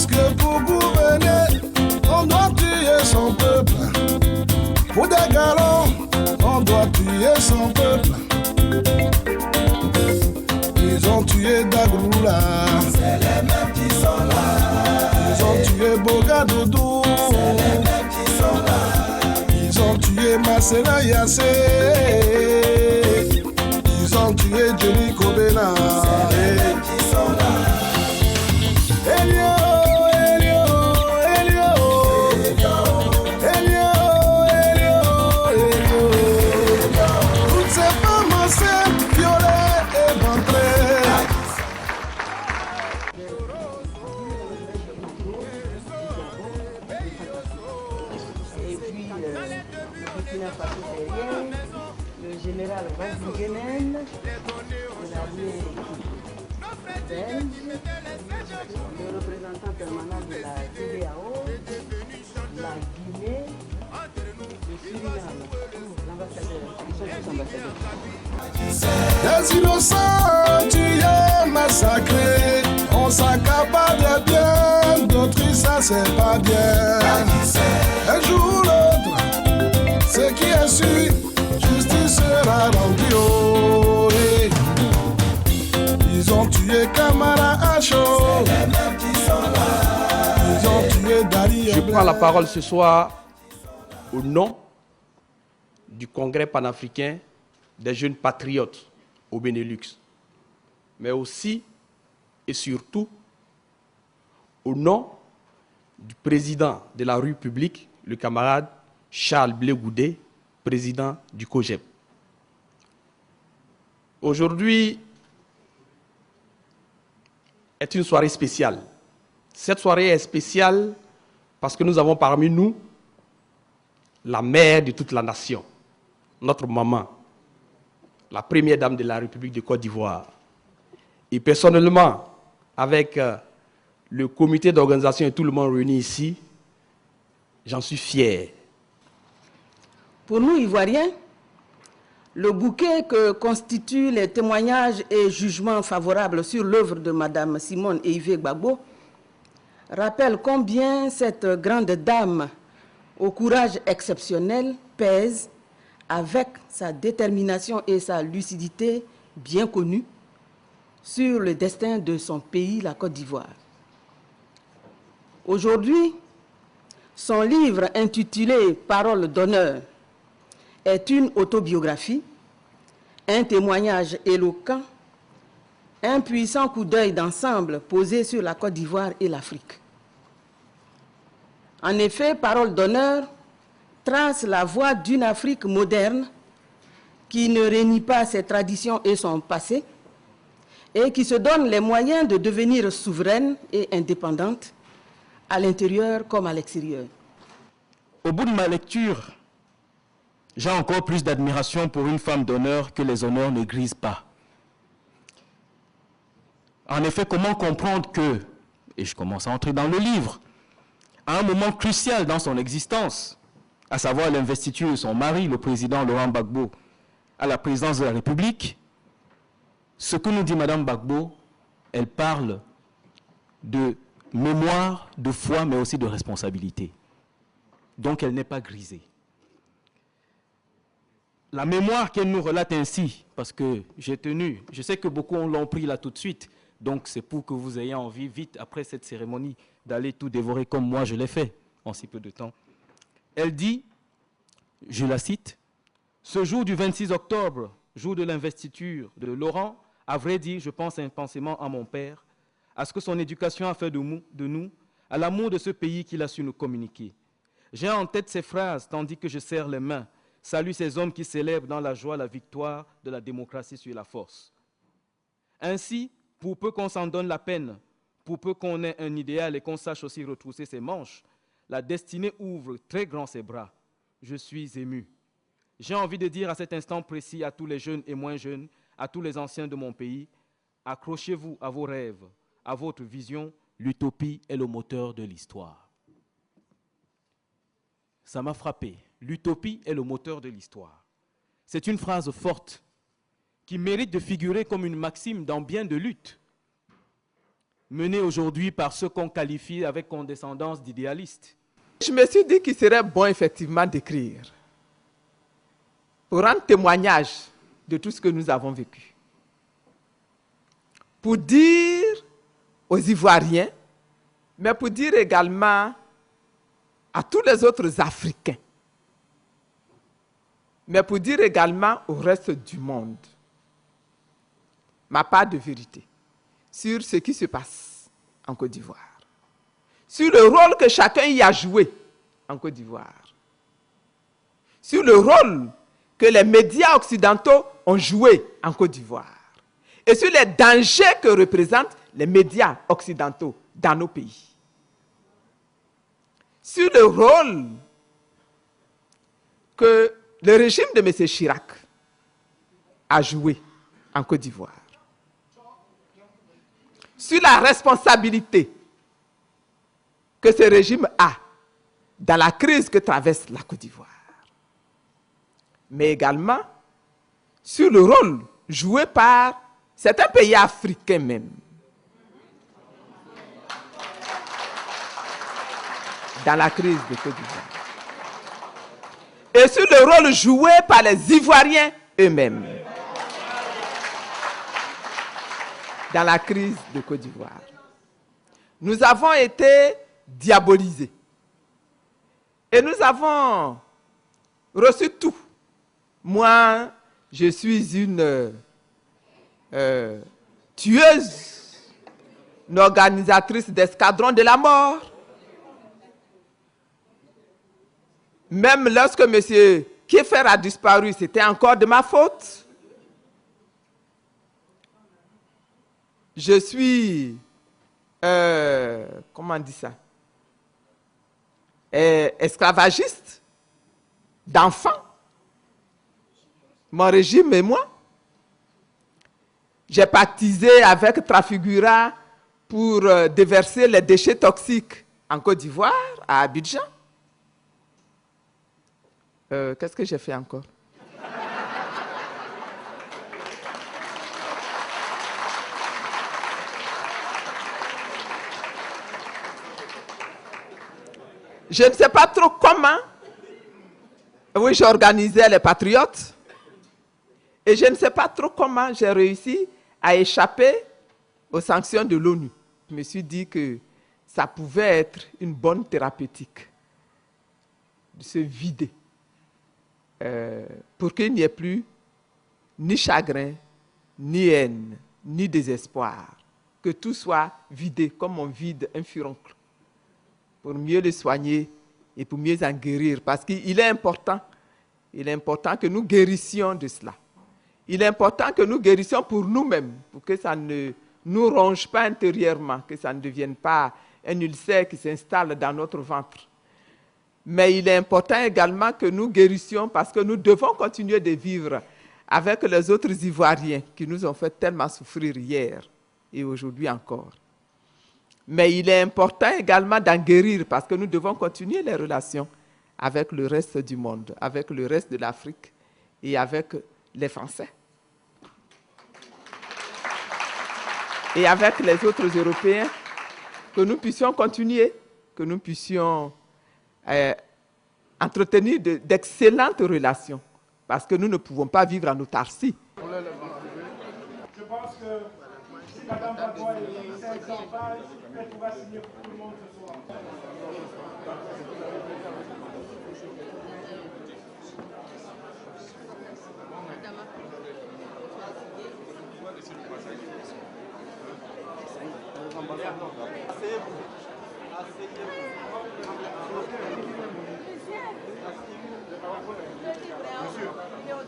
que pour gouverner, on doit tuer son peuple. Pour des galons, on doit tuer son peuple. Ils ont tué Dagoula. C'est les mêmes qui sont là. Ils ont tué Bogadoudou. C'est les mêmes qui sont là. Ils ont tué Masséna Yassé. Ils ont tué Johnny Kobena. C'est les mêmes qui sont là. Elio, Elio, Elio. Elio, Elio, Elio. Toutes ces femmes enceintes, violées et ventrées. Et puis, le Burkina Faso derrière, le général Vazingenen, l'allié belge, le représentant permanent de la CEDEAO, la Guinée, le Suriname, l'ambassadeur, ils sont tous ambassadeurs. Des innocents tués, massacrés. On s'accapare des biens, d'autres ça c'est pas bien. Un jour ou l'autre, ce qui est sûr, justice sera rendue. Oh, eh. Ils ont tué Kamara Acho. Ils ont tué Dali. Je prends la parole ce soir au nom du Congrès panafricain des jeunes patriotes au Benelux, mais aussi et surtout au nom du président de la République, le camarade Charles Blé Goudé, président du COJEP. Aujourd'hui est une soirée spéciale. Cette soirée est spéciale parce que nous avons parmi nous la mère de toute la nation, notre maman, la première dame de la République de Côte d'Ivoire. Et personnellement, avec le comité d'organisation et tout le monde réuni ici, j'en suis fier. Pour nous, Ivoiriens, le bouquet que constituent les témoignages et jugements favorables sur l'œuvre de Mme Simone et Yves Gbagbo rappelle combien cette grande dame au courage exceptionnel pèse avec sa détermination et sa lucidité bien connue sur le destin de son pays, la Côte d'Ivoire. Aujourd'hui, son livre intitulé « Paroles d'honneur » est une autobiographie, un témoignage éloquent, un puissant coup d'œil d'ensemble posé sur la Côte d'Ivoire et l'Afrique. En effet, Paroles d'honneur trace la voie d'une Afrique moderne qui ne renie pas ses traditions et son passé et qui se donne les moyens de devenir souveraine et indépendante à l'intérieur comme à l'extérieur. Au bout de ma lecture, j'ai encore plus d'admiration pour une femme d'honneur que les honneurs ne grisent pas. En effet, comment comprendre que, et je commence à entrer dans le livre, à un moment crucial dans son existence, à savoir l'investiture de son mari, le président Laurent Gbagbo, à la présidence de la République, ce que nous dit Mme Gbagbo, elle parle de mémoire, de foi, mais aussi de responsabilité. Donc elle n'est pas grisée. La mémoire qu'elle nous relate ainsi, parce que j'ai tenu, je sais que beaucoup l'ont pris là tout de suite, donc c'est pour que vous ayez envie, vite, après cette cérémonie, d'aller tout dévorer comme moi je l'ai fait en si peu de temps. Elle dit, je la cite, « Ce jour du 26 octobre, jour de l'investiture de Laurent, à vrai dire, je pense intensément à mon père, à ce que son éducation a fait de nous, à l'amour de ce pays qu'il a su nous communiquer. J'ai en tête ces phrases, tandis que je serre les mains, salue ces hommes qui célèbrent dans la joie la victoire de la démocratie sur la force. Ainsi, pour peu qu'on s'en donne la peine, pour peu qu'on ait un idéal et qu'on sache aussi retrousser ses manches, la destinée ouvre très grand ses bras. Je suis ému. J'ai envie de dire à cet instant précis à tous les jeunes et moins jeunes, à tous les anciens de mon pays, accrochez-vous à vos rêves, à votre vision, l'utopie est le moteur de l'histoire. » Ça m'a frappé. L'utopie est le moteur de l'histoire. C'est une phrase forte qui mérite de figurer comme une maxime dans bien de luttes. menée aujourd'hui par ceux qu'on qualifie avec condescendance d'idéalistes. Je me suis dit qu'il serait bon effectivement d'écrire pour rendre témoignage de tout ce que nous avons vécu. Pour dire aux Ivoiriens, mais pour dire également à tous les autres Africains, mais pour dire également au reste du monde, ma part de vérité sur ce qui se passe en Côte d'Ivoire, sur le rôle que chacun y a joué en Côte d'Ivoire, sur le rôle que les médias occidentaux ont joué en Côte d'Ivoire, et sur les dangers que représentent les médias occidentaux dans nos pays, sur le rôle que le régime de M. Chirac a joué en Côte d'Ivoire, sur la responsabilité que ce régime a dans la crise que traverse la Côte d'Ivoire, mais également sur le rôle joué par certains pays africains même dans la crise de Côte d'Ivoire, et sur le rôle joué par les Ivoiriens eux-mêmes dans la crise de Côte d'Ivoire. Nous avons été diabolisés et nous avons reçu tout. Moi, je suis une tueuse, une organisatrice d'escadron de la mort. Même lorsque M. Kieffer a disparu, c'était encore de ma faute. Je suis, comment on dit ça, esclavagiste d'enfants. Mon régime et moi. J'ai pactisé avec Trafigura pour déverser les déchets toxiques en Côte d'Ivoire, à Abidjan. Qu'est-ce que j'ai fait encore? Je ne sais pas trop comment. Oui, j'organisais les patriotes. Et je ne sais pas trop comment j'ai réussi à échapper aux sanctions de l'ONU. Je me suis dit que ça pouvait être une bonne thérapeutique de se vider pour qu'il n'y ait plus ni chagrin, ni haine, ni désespoir. Que tout soit vidé comme on vide un furoncle pour mieux le soigner et pour mieux en guérir. Parce qu'il est important que nous guérissions de cela. Il est important que nous guérissions pour nous-mêmes, pour que ça ne nous ronge pas intérieurement, que ça ne devienne pas un ulcère qui s'installe dans notre ventre. Mais il est important également que nous guérissions parce que nous devons continuer de vivre avec les autres Ivoiriens qui nous ont fait tellement souffrir hier et aujourd'hui encore. Mais il est important également d'en guérir parce que nous devons continuer les relations avec le reste du monde, avec le reste de l'Afrique et avec les Français. Et avec les autres Européens, que nous puissions continuer, que nous puissions entretenir d'excellentes relations, parce que nous ne pouvons pas vivre en autarcie. Je pense que si Mme Bagua est 500 pages, elle pourra signer pour tout le monde ce soir. Monsieur,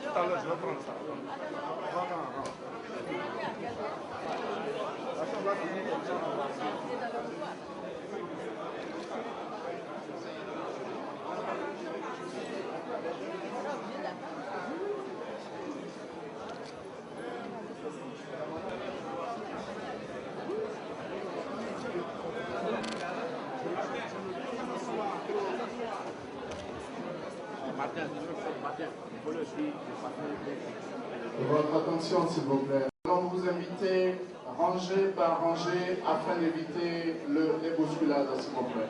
tout à l'heure, je vais prendre ça. Votre attention, s'il vous plaît. Nous allons vous inviter à rangée par rangée afin d'éviter les bousculades, s'il vous plaît.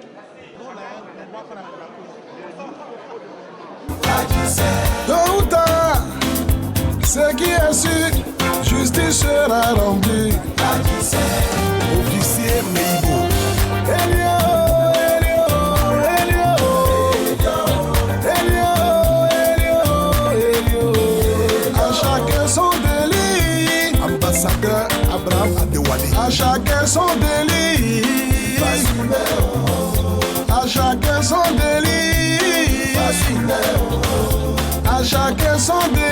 Tôt ou tard, ce qui est sûr, justice sera rendue. Officier Meibo. Elio, Elio, Elio, Elio, Elio, Elio. À chacun son délit. Ambassadeur Abraham Adewale. À chacun son délit. À chacun son délit. À chacun son délit.